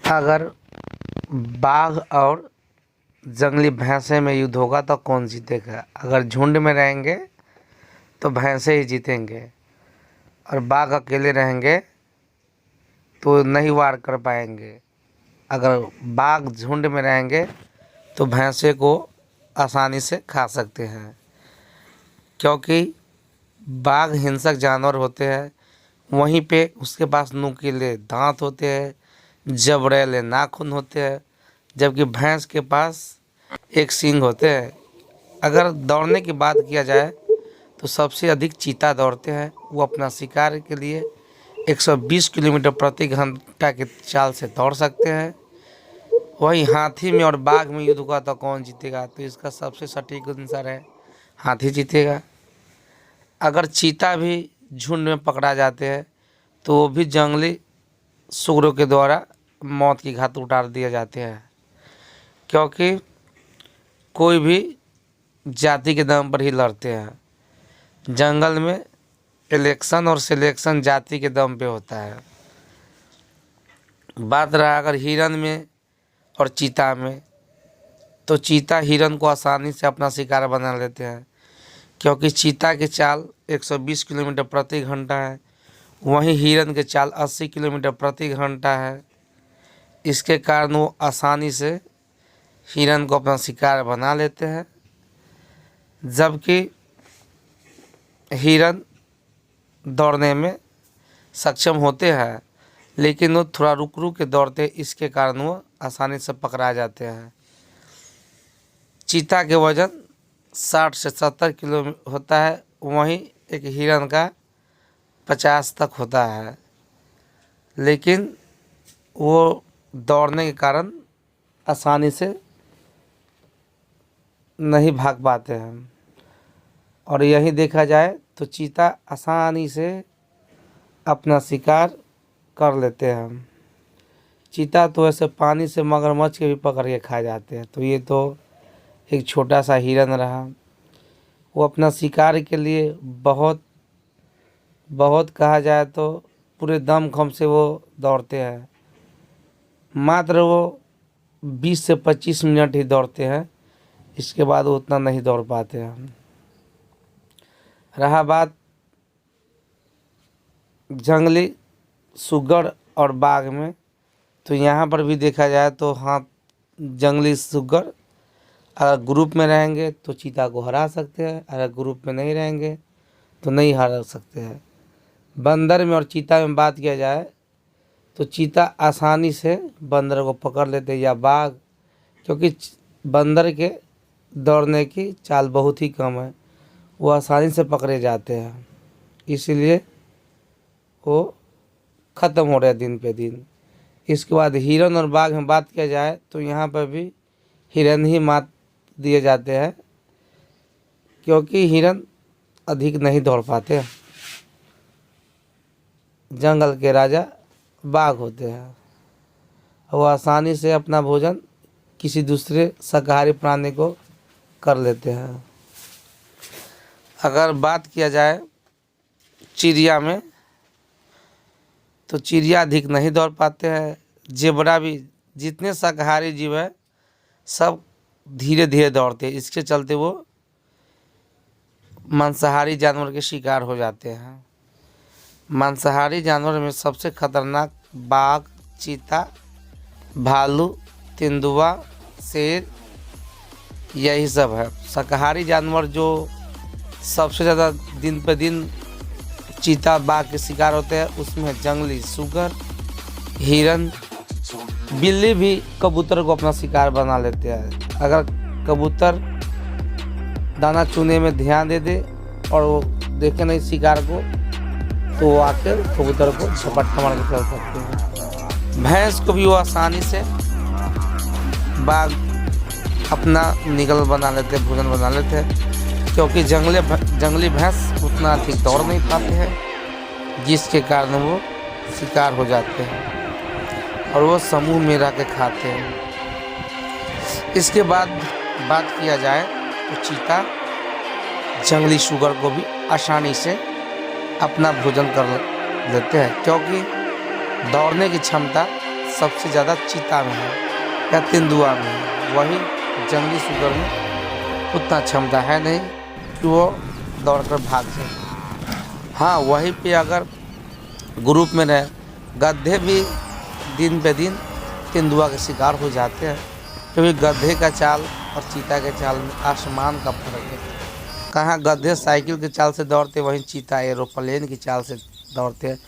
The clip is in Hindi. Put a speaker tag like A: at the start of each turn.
A: अगर बाघ और जंगली भैंसे में युद्ध होगा तो कौन जीतेगा? अगर झुंड में रहेंगे तो भैंसे ही जीतेंगे, और बाघ अकेले रहेंगे तो नहीं वार कर पाएंगे। अगर बाघ झुंड में रहेंगे तो भैंसे को आसानी से खा सकते हैं, क्योंकि बाघ हिंसक जानवर होते हैं। वहीं पे उसके पास नुकीले दांत होते हैं, जबड़ेले नाखून होते हैं, जबकि भैंस के पास एक सींग होते हैं। अगर दौड़ने की बात किया जाए तो सबसे अधिक चीता दौड़ते हैं। वो अपना शिकार के लिए 120 किलोमीटर प्रति घंटा की चाल से दौड़ सकते हैं। वहीं हाथी में और बाघ में युद्ध हुआ तो कौन जीतेगा? तो इसका सबसे सटीक आंसर है हाथी जीतेगा। अगर चीता भी झुंड में पकड़ा जाते हैं तो वो भी जंगली सुअरों के द्वारा मौत की घात उतार दिए जाते हैं, क्योंकि कोई भी जाति के दम पर ही लड़ते हैं। जंगल में इलेक्शन और सिलेक्शन जाति के दम पे होता है। बात रहा अगर हिरन में और चीता में, तो चीता हिरन को आसानी से अपना शिकार बना लेते हैं, क्योंकि चीता की चाल 120 किलोमीटर प्रति घंटा है, वहीं हिरन की चाल 80 किलोमीटर प्रति घंटा है। इसके कारण वो आसानी से हिरन को अपना शिकार बना लेते हैं, जबकि हिरन दौड़ने में सक्षम होते हैं, लेकिन वो थोड़ा रुक रुक के दौड़ते हैं, इसके कारण वो आसानी से पकड़ा जाते हैं। चीता के वजन 60 से 70 किलो होता है, वहीं एक हिरन का 50 तक होता है, लेकिन वो दौड़ने के कारण आसानी से नहीं भाग पाते हैं। और यही देखा जाए तो चीता आसानी से अपना शिकार कर लेते हैं। चीता तो ऐसे पानी से मगरमच्छ के भी पकड़ के खा जाते हैं। तो ये तो एक छोटा सा हिरन रहा। वो अपना शिकार के लिए बहुत बहुत कहा जाए तो पूरे दमखम से वो दौड़ते हैं। मात्र वो 20 से 25 मिनट ही दौड़ते हैं, इसके बाद वो उतना नहीं दौड़ पाते हैं। रहा बात जंगली सुगर और बाघ में, तो यहाँ पर भी देखा जाए तो हाँ, जंगली सुगर अगर ग्रुप में रहेंगे तो चीता को हरा सकते हैं, अगर ग्रुप में नहीं रहेंगे तो नहीं हरा सकते हैं। बंदर में और चीता में बात किया जाए तो चीता आसानी से बंदर को पकड़ लेते हैं, या बाघ, क्योंकि बंदर के दौड़ने की चाल बहुत ही कम है, वो आसानी से पकड़े जाते हैं, इसलिए वो ख़त्म हो रहे हैं दिन पे दिन। इसके बाद हिरन और बाघ में बात किया जाए तो यहाँ पर भी हिरन ही मात दिए जाते हैं, क्योंकि हिरन अधिक नहीं दौड़ पाते। जंगल के राजा बाघ होते हैं, वो आसानी से अपना भोजन किसी दूसरे शाकाहारी प्राणी को कर लेते हैं। अगर बात किया जाए चिड़िया में, तो चिड़िया अधिक नहीं दौड़ पाते हैं। जेबरा भी, जितने शाकाहारी जीव है सब धीरे धीरे दौड़ते हैं, इसके चलते वो मांसाहारी जानवर के शिकार हो जाते हैं। मांसाहारी जानवर में सबसे खतरनाक बाघ, चीता, भालू, तेंदुआ, शेर, यही सब है। शाकाहारी जानवर जो सबसे ज़्यादा दिन पे दिन चीता बाघ के शिकार होते हैं, उसमें जंगली सुगर, हिरन, बिल्ली भी कबूतर को अपना शिकार बना लेते हैं। अगर कबूतर दाना चुने में ध्यान दे दे और वो देखे नहीं शिकार को, तो वो आकर कबूतर को झपट्टा मार के चल सकते हैं। भैंस को भी वो आसानी से बाघ अपना निगल बना लेते, भोजन बना लेते हैं, क्योंकि जंगली भैंस उतना अधिक दौड़ नहीं पाते हैं, जिसके कारण वो शिकार हो जाते हैं और वो समूह में रह के खाते हैं। इसके बाद बात किया जाए तो चीता जंगली सुगर को भी आसानी से अपना भोजन कर लेते हैं, क्योंकि दौड़ने की क्षमता सबसे ज़्यादा चीता में है या तेंदुआ में है। वही जंगली सुअर में उतना क्षमता है नहीं कि वो दौड़कर भाग जाए। हाँ, वहीं पे अगर ग्रुप में रहे, गधे भी दिन पे दिन तेंदुआ के शिकार हो जाते हैं, क्योंकि गधे का चाल और चीता के चाल में आसमान का फर्क है। कहाँ गधे साइकिल की चाल से दौड़ते, वहीं चीता एरोप्लेन की चाल से दौड़ते हैं।